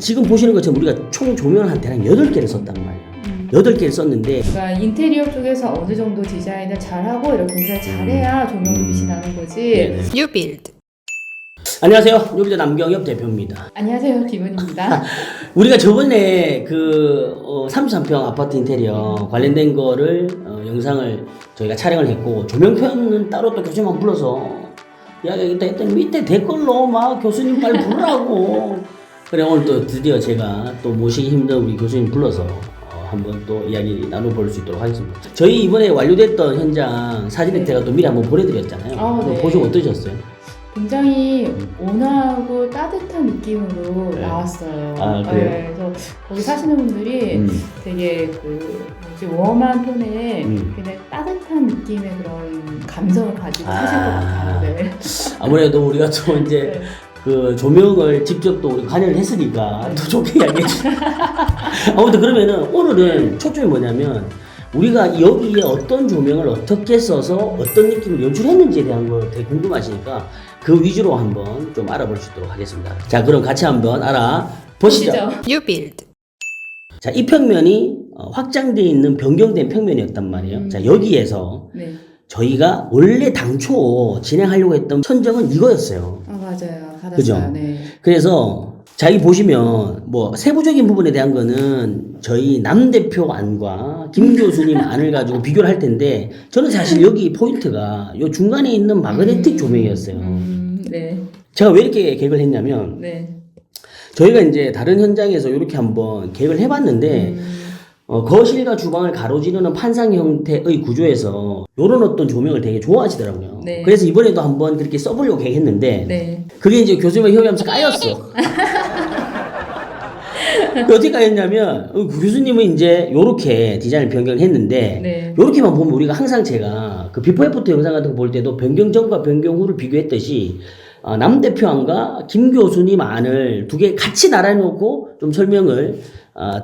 지금 보시는 것처럼 우리가 총 조명을 한 대략 8개를 썼단 말이에요. 8개를 썼는데 그러니까 인테리어 쪽에서 어느 정도 디자인을 잘하고 이런 공사를 잘해야 조명도 빛이 나는 거지. 뉴빌드. 안녕하세요. 요비드 남경엽 대표입니다. 안녕하세요, 김은입니다. 우리가 저번에 그 33평 아파트 인테리어 관련된 거를 영상을 저희가 촬영을 했고 조명편은 따로 또 교수님만 불러서 이야기하겠다 했더니 밑에 댓글로 막 교수님 빨리 부르라고 그래 오늘 또 드디어 제가 또 모시기 힘든 우리 교수님 불러서 한번 또 이야기 나눠볼 수 있도록 하겠습니다. 저희 이번에 완료됐던 현장 사진을 제가 또 미리 한번 보내드렸잖아요. 네. 보시고 어떠셨어요? 굉장히 온화하고 따뜻한 느낌으로 네. 나왔어요. 아, 그래요? 네, 그래서 거기 사시는 분들이 되게 웜한 톤에 굉장히 따뜻한 느낌의 그런 감성을 가지고 사실 것 같아요. 네. 아무래도 우리가 또 이제 네. 그 조명을 직접 또 우리 관여를 했으니까 더 좋게 이야기해 주세요. 아무튼 그러면은 오늘은 초점이 뭐냐면 우리가 여기에 어떤 조명을 어떻게 써서 어떤 느낌을 연출했는지에 대한 거 되게 궁금하시니까 그 위주로 한번 좀 알아볼 수 있도록 하겠습니다. 자, 그럼 같이 한번 알아보시죠. 뉴빌드. 자, 이 평면이 확장되어 있는 변경된 평면이었단 말이에요. 자, 여기에서 네. 저희가 원래 당초 진행하려고 했던 천정은 이거였어요. 아, 맞아요. 받았어요. 그죠? 네. 그래서 자, 여기 보시면 뭐 세부적인 부분에 대한 거는 저희 남 대표 안과 김 교수님 안을 가지고 비교를 할 텐데 저는 사실 여기 포인트가 요 중간에 있는 마그네틱 조명이었어요. 네. 제가 왜 이렇게 계획을 했냐면 네. 저희가 이제 다른 현장에서 이렇게 한번 계획을 해봤는데 거실과 주방을 가로지르는 판상 형태의 구조에서 이런 어떤 조명을 되게 좋아하시더라고요. 네. 그래서 이번에도 한번 그렇게 써보려고 계획했는데 네. 그게 이제 교수님과 협의하면서 까였어. 어떻게 까였냐면 교수님은 이제 요렇게 디자인을 변경을 했는데 네. 요렇게만 보면 우리가 항상 제가 그 비포 애프터 영상 같은 거 볼 때도 변경 전과 변경 후를 비교했듯이 남 대표안과 김 교수님 안을 두 개 같이 나란히 놓고 좀 설명을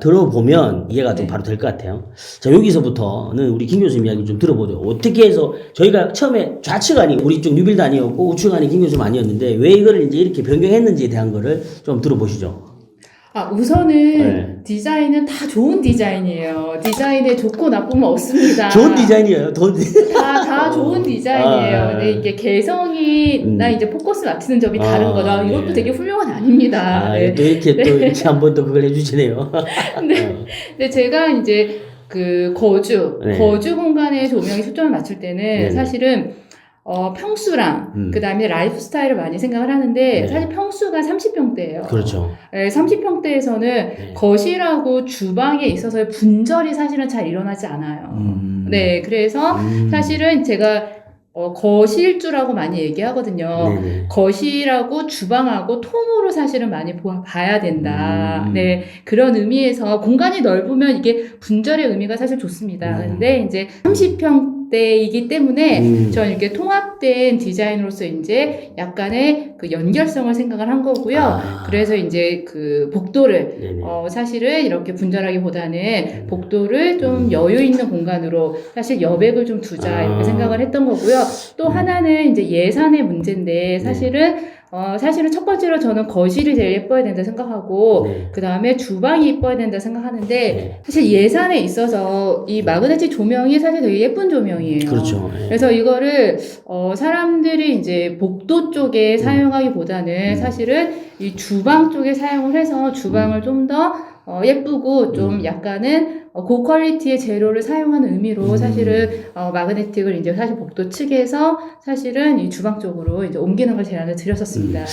들어보면 이해가 좀 네. 바로 될 것 같아요. 자, 여기서부터는 우리 김 교수님 이야기 좀 들어보죠. 어떻게 해서 저희가 처음에 좌측안이 우리 쪽 뉴빌드 아니었고 우측안이 김 교수님 아니었는데 왜 이거를 이제 이렇게 변경했는지에 대한 거를 좀 들어보시죠. 우선은 네. 디자인은 다 좋은 디자인이에요. 디자인에 좋고 나쁨은 없습니다. 좋은 디자인이에요. 다 좋은 디자인이에요. 근데 이게 개성이나 이제 포커스 맞추는 점이 다른 거다. 네. 이것도 되게 훌륭한 아닙니다. 네. 또 이렇게 또 이렇게 한번 또 그걸 해주시네요. 근데 제가 이제 그 거주 네. 공간에 조명에 초점을 맞출 때는 네네. 사실은 평수랑 그 다음에 라이프 스타일을 많이 생각을 하는데 네. 사실 평수가 30평대예요. 그렇죠. 30평대에서는 네. 거실하고 주방에 있어서의 분절이 사실은 잘 일어나지 않아요. 네, 그래서 사실은 제가 거실주라고 많이 얘기하거든요. 네네. 거실하고 주방하고 통으로 사실은 많이 봐야 된다. 네, 그런 의미에서 공간이 넓으면 이게 분절의 의미가 사실 좋습니다. 근데 이제 30평대이기 때문에 저는 이렇게 통합된 디자인으로서 이제 약간의 그 연결성을 생각을 한 거고요. 그래서 이제 그 복도를 네네. 사실은 이렇게 분절하기보다는 복도를 좀 여유 있는 공간으로 사실 여백을 좀 두자 이렇게 생각을 했던 거고요. 또 하나는 이제 예산의 문제인데 사실은 첫 번째로 저는 거실이 제일 예뻐야 된다 생각하고 네. 그 다음에 주방이 예뻐야 된다 생각하는데 네. 사실 예산에 있어서 이 마그네틱 조명이 사실 되게 예쁜 조명이에요. 그렇죠. 네. 그래서 이거를 사람들이 이제 복도 쪽에 사용하기보다는 사실은 이 주방 쪽에 사용을 해서 주방을 좀 더 예쁘고 좀 약간은 고퀄리티의 재료를 사용하는 의미로 사실은 마그네틱을 이제 사실 복도 측에서 사실은 이 주방 쪽으로 이제 옮기는 걸 제안을 드렸었습니다.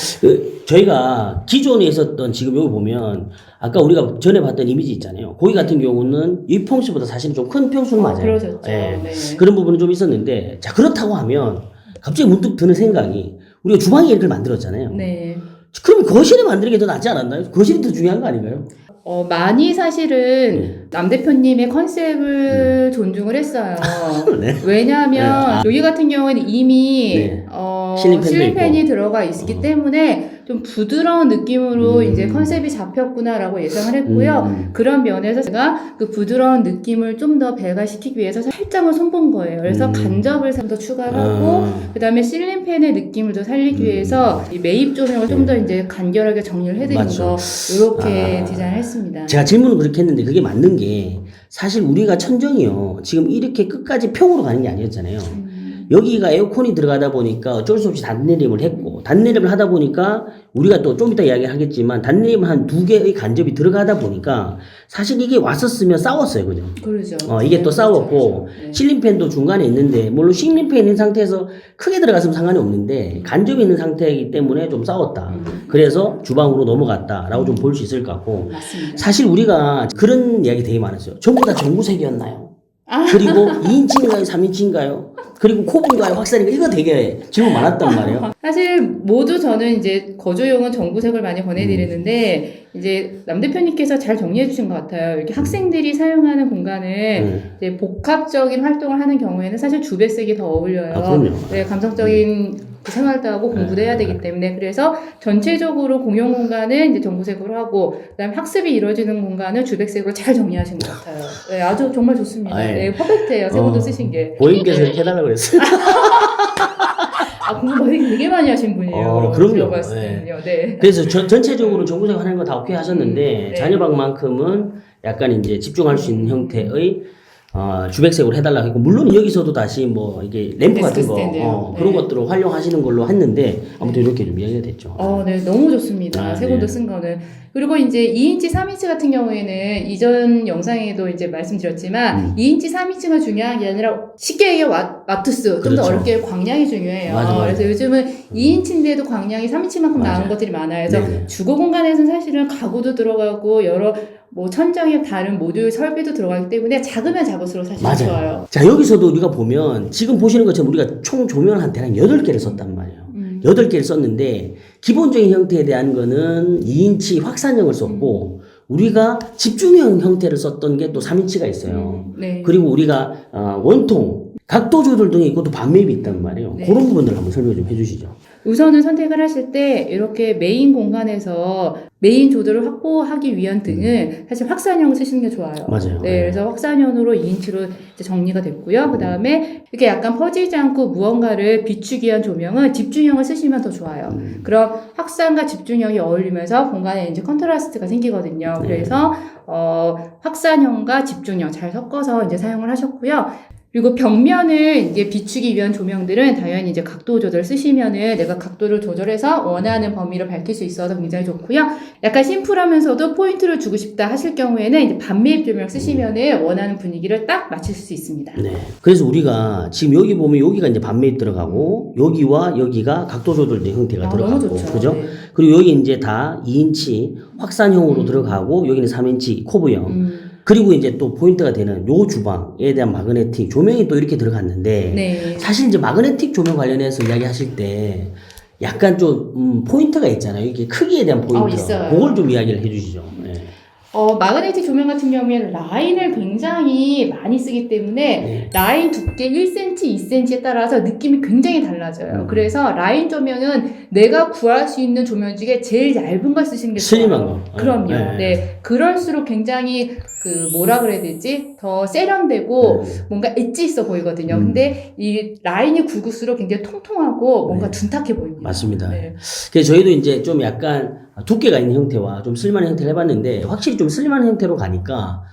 저희가 기존에 있었던 지금 여기 보면 아까 우리가 전에 봤던 이미지 있잖아요. 거기 같은 경우는 이 평수보다 사실은 좀 큰 평수는 맞아요. 그러셨죠. 예. 네. 그런 부분은 좀 있었는데 자 그렇다고 하면 갑자기 문득 드는 생각이 우리가 주방에 이렇게 만들었잖아요. 네. 그럼 거실에 만드는 게 더 낫지 않았나요? 거실이 더 중요한 거 아닌가요? 많이 사실은 남 대표님의 컨셉을 존중을 했어요. 네. 왜냐하면 여기 같은 경우에는 이미 네. 실링팬도 실링팬이 있고. 들어가 있기 때문에 좀 부드러운 느낌으로 이제 컨셉이 잡혔구나라고 예상을 했고요. 그런 면에서 제가 그 부드러운 느낌을 좀 더 배가시키기 위해서 살짝만 손본 거예요. 그래서 간접을 좀 더 추가하고 그 다음에 실링팬의 느낌을 더 살리기 위해서 이 매입 조명을 좀 더 이제 간결하게 정리를 해드린 맞죠. 거 이렇게 디자인했습니다. 제가 질문을 그렇게 했는데 그게 맞는 게 사실 우리가 천정이요. 지금 이렇게 끝까지 평으로 가는 게 아니었잖아요. 여기가 에어컨이 들어가다 보니까 어쩔 수 없이 단내림을 했고 단내림을 하다 보니까 우리가 또 좀 이따 이야기하겠지만 단내림 한 2개의 간접이 들어가다 보니까 사실 이게 왔었으면 싸웠어요. 그죠? 그렇죠. 이게 또 싸웠고 네. 실링팬도 중간에 있는데 물론 실링팬 있는 상태에서 크게 들어갔으면 상관이 없는데 간접이 있는 상태이기 때문에 좀 싸웠다. 그래서 주방으로 넘어갔다라고 좀 볼 수 있을 것 같고 맞습니다. 사실 우리가 그런 이야기 되게 많았어요. 전부 다 전구색이었나요? 그리고 2인치인가요? 3인치인가요? 그리고 코브인가요? 확산인가요? 이거 되게 질문 많았단 말이에요. 사실 모두 저는 이제 거주용은 전구색을 많이 권해드리는데 이제 남 대표님께서 잘 정리해 주신 것 같아요. 이렇게 학생들이 사용하는 공간은 이제 복합적인 활동을 하는 경우에는 사실 주백색이 더 어울려요. 그럼요. 네, 감성적인 그 생활도 하고 공부도 해야 되기 때문에 그래서 전체적으로 공용 공간은 이제 전구색으로 하고 그다음에 학습이 이루어지는 공간은 주백색으로 잘 정리하신 것 같아요. 네, 아주 정말 좋습니다. 네, 퍼펙트해요. 세 분도 쓰신 게. 고객님께서 이렇게 해달라고 그랬어요. 공부 되게 많이 하신 분이에요. 그럼요. 제가 봤을 때는요. 네. 그래서 전체적으로 전구색 하는 거 다 오케이 하셨는데 네. 자녀방만큼은 약간 이제 집중할 수 있는 형태의 주백색으로 해달라고 했고 물론 여기서도 다시 뭐 이게 램프 같은 거 스탠드요. 그런 네. 것들을 활용하시는 걸로 했는데 아무튼 이렇게 좀 이야기가 됐죠. 네, 너무 좋습니다. 세 분도 네. 쓴 거는. 그리고 이제 2인치, 3인치 같은 경우에는 이전 영상에도 이제 말씀드렸지만 2인치, 3인치가 중요한 게 아니라 쉽게 얘기해 와트수, 좀 더 그렇죠. 어렵게 광량이 중요해요. 맞아. 그래서 요즘은 2인치인데도 광량이 3인치만큼 나오는 맞아요. 것들이 많아요. 그래서 네네. 주거 공간에서는 사실은 가구도 들어가고 여러 뭐 천장에 다른 모듈 설비도 들어가기 때문에 작으면 작을수록 사실 맞아요. 좋아요. 자 여기서도 우리가 보면 지금 보시는 것처럼 우리가 총 조명을 한 대략 8개를 썼단 말이에요. 8개를 썼는데 기본적인 형태에 대한 거는 2인치 확산형을 썼고 우리가 집중형 형태를 썼던 게 또 3인치가 있어요. 네. 그리고 우리가 원통, 각도 조절 등이 있고 또 반매입이 있단 말이에요. 네. 그런 부분들 한번 설명 좀 해주시죠. 우선은 선택을 하실 때 이렇게 메인 공간에서 메인 조절을 확보하기 위한 등은 사실 확산형을 쓰시는 게 좋아요. 맞아요. 네, 그래서 확산형으로 2인치로 이제 정리가 됐고요. 그 다음에 이렇게 약간 퍼지지 않고 무언가를 비추기 위한 조명은 집중형을 쓰시면 더 좋아요. 그럼 확산과 집중형이 어울리면서 공간에 이제 컨트라스트가 생기거든요. 그래서 확산형과 집중형 잘 섞어서 이제 사용을 하셨고요. 그리고 벽면을 이제 비추기 위한 조명들은 당연히 이제 각도 조절 쓰시면은 내가 각도를 조절해서 원하는 범위를 밝힐 수 있어서 굉장히 좋고요. 약간 심플하면서도 포인트를 주고 싶다 하실 경우에는 이제 반매입 조명 쓰시면은 원하는 분위기를 딱 맞출 수 있습니다. 네. 그래서 우리가 지금 여기 보면 여기가 이제 반매입 들어가고 여기와 여기가 각도 조절 형태가 들어가고 너무 좋죠. 그죠? 네. 그리고 여기 이제 다 2인치 확산형으로 들어가고 여기는 3인치 코브형. 그리고 이제 또 포인트가 되는 요 주방에 대한 마그네틱 조명이 또 이렇게 들어갔는데 네. 사실 이제 마그네틱 조명 관련해서 이야기하실 때 약간 좀 포인트가 있잖아요. 이게 크기에 대한 포인트. 있어요. 그걸 좀 이야기를 해주시죠. 네. 마그네틱 조명 같은 경우에는 라인을 굉장히 많이 쓰기 때문에 라인 두께 1cm, 2cm에 따라서 느낌이 굉장히 달라져요. 그래서 라인 조명은 내가 구할 수 있는 조명 중에 제일 얇은 걸 쓰시는 게 좋아요. 슬림한 거. 그럼요. 네. 네. 그럴수록 굉장히 뭐라 그래야 되지? 더 세련되고 뭔가 엣지 있어 보이거든요. 근데 이 라인이 굵을수록 굉장히 통통하고 뭔가 둔탁해 보입니다. 맞습니다. 네. 그래서 저희도 이제 좀 약간 두께가 있는 형태와 좀 슬림한 형태를 해봤는데 확실히 좀 슬림한 형태로 가니까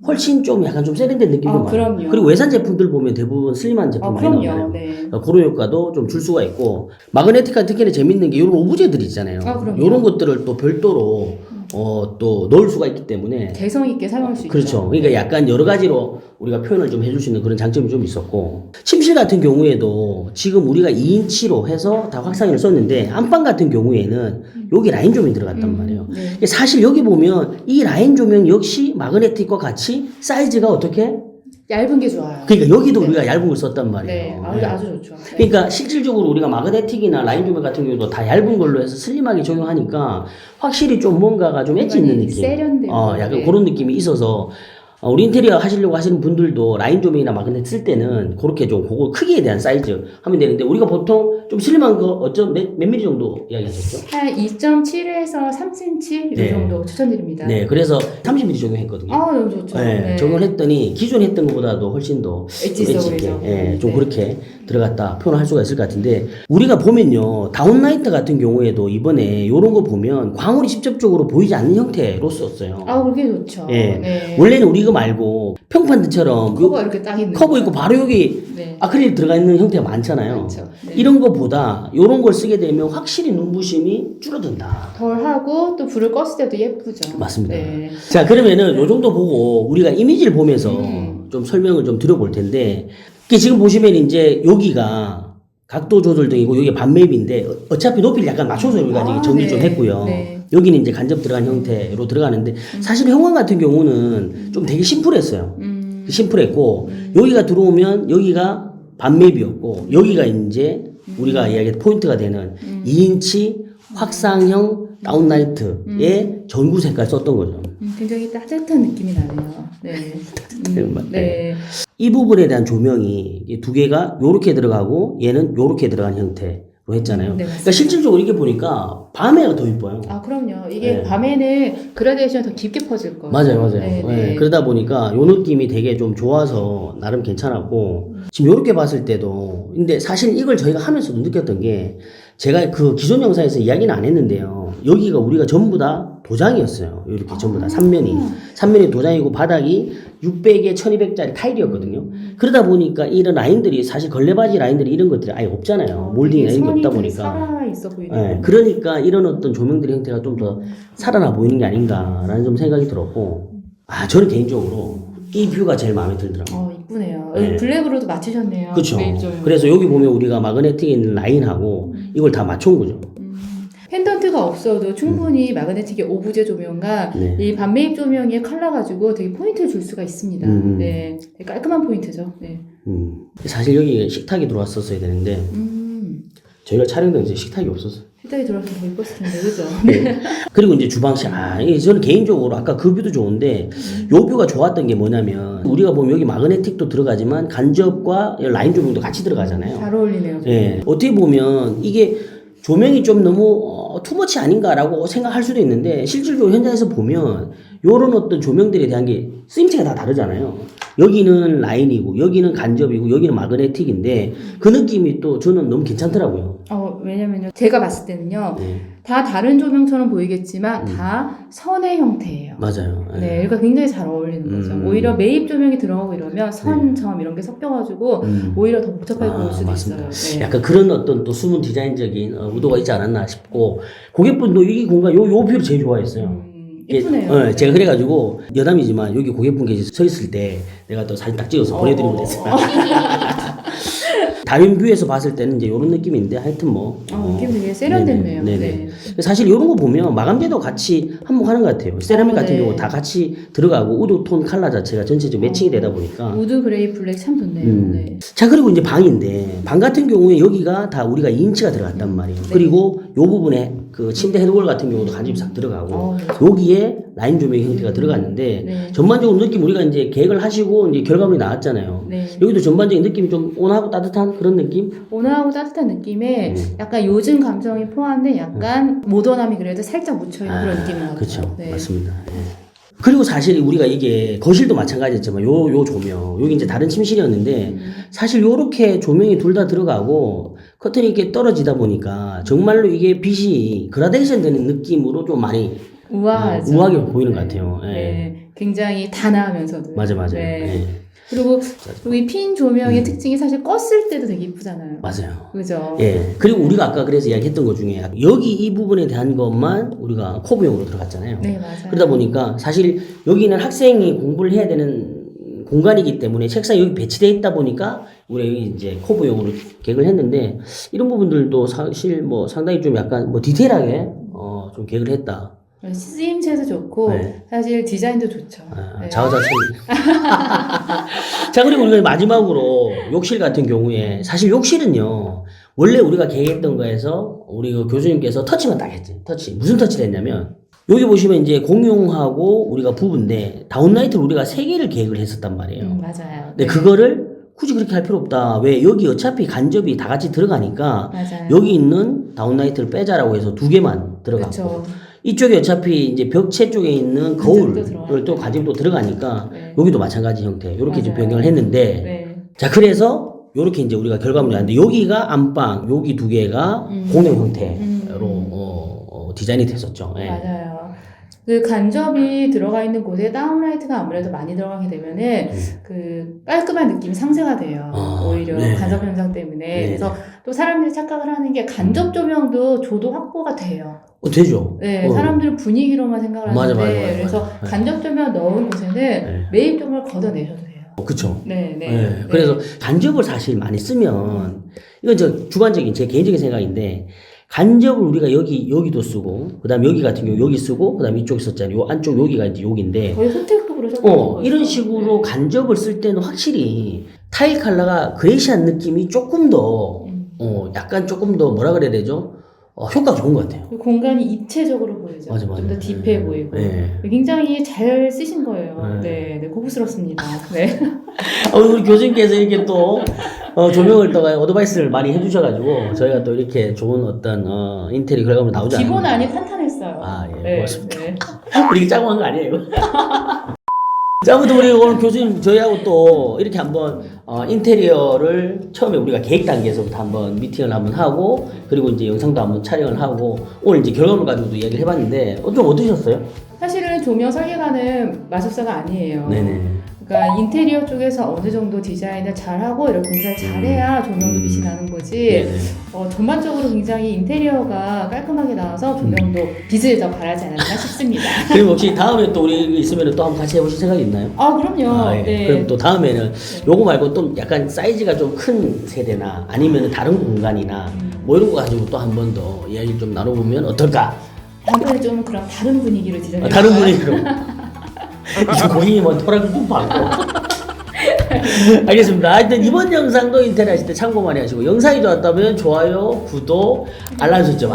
훨씬 좀 약간 좀 세련된 느낌이 좀 그럼요. 많아요. 그리고 외산 제품들 보면 대부분 슬림한 제품 많이 그럼요. 나와요. 네. 그런 효과도 좀 줄 수가 있고 마그네틱한 특히나 재밌는 게 이런 오브제들이 있잖아요. 그럼요. 이런 것들을 또 별도로 또 넣을 수가 있기 때문에 개성 있게 사용할 수 있죠. 그렇죠. 그러니까 약간 여러 가지로 우리가 표현을 좀 해줄 수 있는 그런 장점이 좀 있었고 침실 같은 경우에도 지금 우리가 2인치로 해서 다 확산을 썼는데 안방 같은 경우에는 여기 라인 조명이 들어갔단 말이에요. 네. 사실 여기 보면 이 라인 조명 역시 마그네틱과 같이 사이즈가 어떻게 얇은 게 좋아요. 그러니까 여기도 네. 우리가 얇은 걸 썼단 말이에요. 네, 네. 아주 좋죠. 네. 그러니까 실질적으로 우리가 마그네틱이나 라인 조명 같은 경우도 다 얇은 걸로 해서 슬림하게 적용하니까 확실히 좀 뭔가가 좀 엣지 있는 느낌. 세련되고. 약간 네. 그런 느낌이 있어서 우리 인테리어 하시려고 하시는 분들도 라인 조명이나 마그네틱 쓸 때는 그렇게 좀 그거 크기에 대한 사이즈 하면 되는데 우리가 보통 좀 슬림한 거 몇 미리 정도 이야기하셨죠? 한 2.7에서 3cm 이 네. 정도 추천드립니다. 네, 그래서 30mm 적용했거든요. 아, 너무 좋죠. 네, 네. 적용했더니 기존 했던 것보다도 훨씬 더 엣지 있어 보이죠. 좀 네. 그렇게 들어갔다 표현을 할 수가 있을 것 같은데 우리가 보면요 다운라이트 같은 경우에도 이번에 요런 거 보면 광원이 직접적으로 보이지 않는 형태로 썼어요. 아, 그게 좋죠. 예. 네. 원래는 우리 이거 말고 평판들처럼 커버 이렇게 딱 있는 커버 거. 있고 바로 여기 네. 아크릴 들어가 있는 형태가 많잖아요. 그렇죠. 네. 이런 거보다 요런 걸 쓰게 되면 확실히 눈부심이 줄어든다. 덜 하고 또 불을 껐을 때도 예쁘죠. 맞습니다. 네. 자, 그러면은 요 정도 보고 우리가 이미지를 보면서 음. 좀 설명을 좀 드려볼 텐데, 이게 지금 보시면 이제 여기가 각도 조절 등이고 여기 반맵인데 어차피 높이를 약간 맞춰서 우리가 지금 정리 좀 네. 했고요. 네. 여기는 이제 간접 들어간 형태로 들어가는데 사실 형광 같은 경우는 좀 되게 심플했어요. 심플했고 여기가 들어오면 여기가 반맵이었고 여기가 이제 우리가 이야기했던 포인트가 되는 2인치 확상형 다운라이트의 전구 색깔 썼던 거죠. 굉장히 따뜻한 느낌이 나네요. 네. 네. 이 부분에 대한 조명이 이두 개가 요렇게 들어가고 얘는 요렇게 들어간 형태로 했잖아요. 네, 그러니까 실질적으로 이게 보니까 밤에가 더 이뻐요. 아, 그럼요. 이게 네. 밤에는 그라데이션이 더 깊게 퍼질 거예요. 맞아요. 네, 네, 네. 그러다 보니까 요 느낌이 되게 좀 좋아서 나름 괜찮았고 지금 요렇게 봤을 때도 근데 사실 이걸 저희가 하면서도 느꼈던 게 제가 그 기존 영상에서 이야기는 안 했는데요. 여기가 우리가 전부 다 도장이었어요. 이렇게 전부 다 삼면이 도장이고 바닥이 600에 1200짜리 타일이었거든요. 그러다 보니까 이런 라인들이 사실 걸레바지 라인들이 이런 것들이 아예 없잖아요. 몰딩이나 이런 게 없다 보니까. 살아 있어 보이네요. 네, 그러니까 이런 어떤 조명들의 형태가 좀 더 살아나 보이는 게 아닌가라는 좀 생각이 들었고, 저는 개인적으로 이 뷰가 제일 마음에 들더라고요. 이쁘네요. 네. 여기 블랙으로도 맞추셨네요. 그렇죠. 메인 조명. 그래서 여기 보면 우리가 마그네틱에 있는 라인하고 이걸 다 맞춘 거죠. 펜던트가 없어도 충분히 마그네틱의 오브제 조명과 네. 이 반메입 조명의 컬러 가지고 되게 포인트를 줄 수가 있습니다. 네, 되게 깔끔한 포인트죠. 네. 사실 여기 식탁이 들어왔었어야 되는데 저희가 촬영된 이제 식탁이 없었어요. 식탁이 들어와서 더 이뻤을 텐데, 그죠? 네. 그리고 이제 주방실, 이게 저는 개인적으로 아까 그 뷰도 좋은데, 요 뷰가 좋았던 게 뭐냐면, 우리가 보면 여기 마그네틱도 들어가지만 간접과 라인 조명도 같이 들어가잖아요. 잘 어울리네요. 예. 어떻게 보면 이게 조명이 좀 너무 투머치 아닌가라고 생각할 수도 있는데, 실질적으로 현장에서 보면, 요런 어떤 조명들에 대한 게 쓰임새가 다 다르잖아요. 여기는 라인이고, 여기는 간접이고, 여기는 마그네틱인데, 그 느낌이 또 저는 너무 괜찮더라고요. 왜냐면요. 제가 봤을 때는요. 네. 다 다른 조명처럼 보이겠지만 다 선의 형태예요. 맞아요. 예. 네, 그러니까 굉장히 잘 어울리는 거죠. 오히려 매입 조명이 들어가고 이러면 선, 점 이런 게 섞여가지고 오히려 더 복잡하게 보일 수도 맞습니다. 있어요. 네. 약간 그런 어떤 또 숨은 디자인적인 의도가 있지 않았나 싶고 고객분도 이 공간 요 뷰를 제일 좋아했어요. 예쁘네요. 제가 그래가지고 여담이지만 여기 고객분께서 서 있을 때 내가 또 사진 딱 찍어서 보내드리고 그랬어요. 다른 뷰에서 봤을 때는 이제 이런 느낌인데 하여튼 뭐 느낌 되게 세련됐네요. 네네. 사실 이런 거 보면 마감재도 같이 한몫하는 것 같아요. 세라믹 같은 네. 경우 다 같이 들어가고 우드톤 컬러 자체가 전체적으로 매칭이 되다 보니까 우드 그레이 블랙 참 좋네요. 네. 자, 그리고 이제 방인데, 방 같은 경우에 여기가 다 우리가 2인치가 들어갔단 말이에요. 그리고 요 부분에 그 침대 헤드홀 같은 경우도 간접이 싹 들어가고, 여기에 라인 조명 형태가 들어갔는데, 네. 전반적으로 느낌 우리가 이제 계획을 하시고 이제 결과물이 나왔잖아요. 네. 여기도 전반적인 느낌이 좀 온화하고 따뜻한 그런 느낌? 온화하고 따뜻한 느낌에 약간 요즘 감성이 포함된 약간 모던함이 그래도 살짝 묻혀있는 그런 느낌인 것 같아요. 그렇죠. 네. 맞습니다. 예. 그리고 사실 우리가 이게 거실도 마찬가지였지만 요 조명 여기 이제 다른 침실이었는데 사실 요렇게 조명이 둘 다 들어가고 커튼이 이렇게 떨어지다 보니까 정말로 이게 빛이 그라데이션 되는 느낌으로 좀 많이 우아하죠. 우아하게 보이는 것 같아요. 예. 네. 굉장히 단아하면서도. 맞아요. 네. 예. 그리고 이 핀 조명의 특징이 사실 껐을 때도 되게 이쁘잖아요. 맞아요. 그죠? 예. 그리고 우리가 아까 그래서 이야기했던 것 중에 여기 이 부분에 대한 것만 우리가 코브용으로 들어갔잖아요. 네, 맞아요. 그러다 보니까 사실 여기는 학생이 공부를 해야 되는 공간이기 때문에 책상이 여기 배치되어 있다 보니까 우리 여기 이제 코브용으로 계획을 했는데 이런 부분들도 사실 뭐 상당히 좀 약간 뭐 디테일하게 좀 계획을 했다. 쓰임새도 좋고 네. 사실 디자인도 좋죠. 네. 자화자찬. 자, 그리고 우리가 마지막으로 욕실 같은 경우에 사실 욕실은요 원래 우리가 계획했던 거에서 우리 그 교수님께서 터치만 딱 했지. 터치 무슨 터치를 했냐면 여기 보시면 이제 공용하고 우리가 부부인데 다운라이트를 우리가 3개를 계획을 했었단 말이에요. 맞아요. 근데 그거를 굳이 그렇게 할 필요 없다. 왜? 여기 어차피 간접이 다 같이 들어가니까 맞아요. 여기 있는 다운라이트를 빼자라고 해서 2개만 들어가고 그렇죠. 이쪽에 어차피 이제 벽체 쪽에 있는 거울을 들어가요. 또 간접도 들어가니까 네. 여기도 마찬가지 형태 이렇게 이제 맞아요. 변경을 했는데 네. 자 그래서 요렇게 이제 우리가 결과물이 나왔는데 여기가 안방 여기 2개가 공용 형태로 디자인이 됐었죠. 예. 맞아요. 그 간접이 들어가 있는 곳에 다운라이트가 아무래도 많이 들어가게 되면은 그 깔끔한 느낌이 상쇄가 돼요. 오히려 네. 간접 현상 때문에. 네. 그래서 또 사람들이 착각을 하는 게 간접 조명도 조도 확보가 돼요. 되죠. 네, 사람들은 분위기로만 생각을 하는데 맞아. 그래서 맞아. 간접 조명 넣은 곳에는 매입종을 걷어내셔도 돼요. 그쵸. 네. 그래서 간접을 사실 많이 쓰면 이건 저 주관적인 제 개인적인 생각인데 간접을 우리가 여기도 쓰고 그다음 여기 같은 경우 여기 쓰고 그다음 이쪽 썼잖아요. 요 안쪽 여기가 이제 여기인데 거의 호텔급으로 썼던 이런 식으로 간접을 쓸 때는 확실히 타일 컬러가 그레이시한 느낌이 조금 더 약간 조금 더 뭐라 그래야 되죠? 효과가 좋은 것 같아요. 공간이 입체적으로 보이죠. 맞아. 좀 더 딥해 보이고. 네. 굉장히 잘 쓰신 거예요. 네, 고급스럽습니다. 네. 우리 교수님께서 이렇게 또 조명을 또 어드바이스를 많이 해주셔가지고 저희가 또 이렇게 좋은 어떤 인테리어 결과물 나오지 않나요? 기본 안이 탄탄했어요. 예, 고맙습니다. 이렇게 짜고 한 거 아니에요, 이거? 자, 아무튼 우리 오늘 교수님 저희하고 또 이렇게 한번 인테리어를 처음에 우리가 계획 단계에서부터 한번 미팅을 한번 하고 그리고 이제 영상도 한번 촬영을 하고 오늘 이제 결과물 가지고도 얘기를 해봤는데 좀 어떠셨어요? 사실은 조명 설계가는 마술사가 아니에요. 네네. 그러니까 인테리어 쪽에서 어느 정도 디자인을 잘하고 이런 공사를 잘해야 조명도 빛이 나는 거지. 네네. 전반적으로 굉장히 인테리어가 깔끔하게 나와서 조명도 빛을 더 바라지 않았나 싶습니다. 그럼 혹시 다음에 또 우리 있으면 또 한번 같이 해보실 생각이 있나요? 그럼요. 예. 네. 그럼 또 다음에는 요거 말고 또 약간 사이즈가 좀 큰 세대나 아니면 다른 공간이나 뭐 이런 거 가지고 또 한 번 더 이야기 좀 나눠보면 어떨까? 다음번에 좀 그럼 다른 분위기로 디자인해 다른 분위기로. 이제 고객님 토락을 좀 받고. 알겠습니다. 하여튼 이번 영상도 인테리어 하실 때 참고 많이 하시고 영상이 좋았다면 좋아요, 구독, 알람 설정.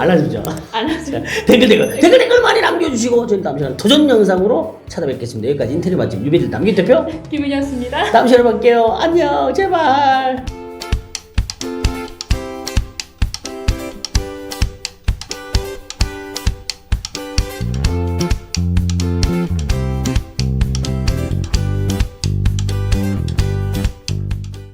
댓글 많이 남겨주시고 저희는 다음 시간에 도전 영상으로 찾아뵙겠습니다. 여기까지 인테리어 맛집 유배들 남길 대표 김은이었습니다. 다음 시간에 뵐게요. 안녕 제발.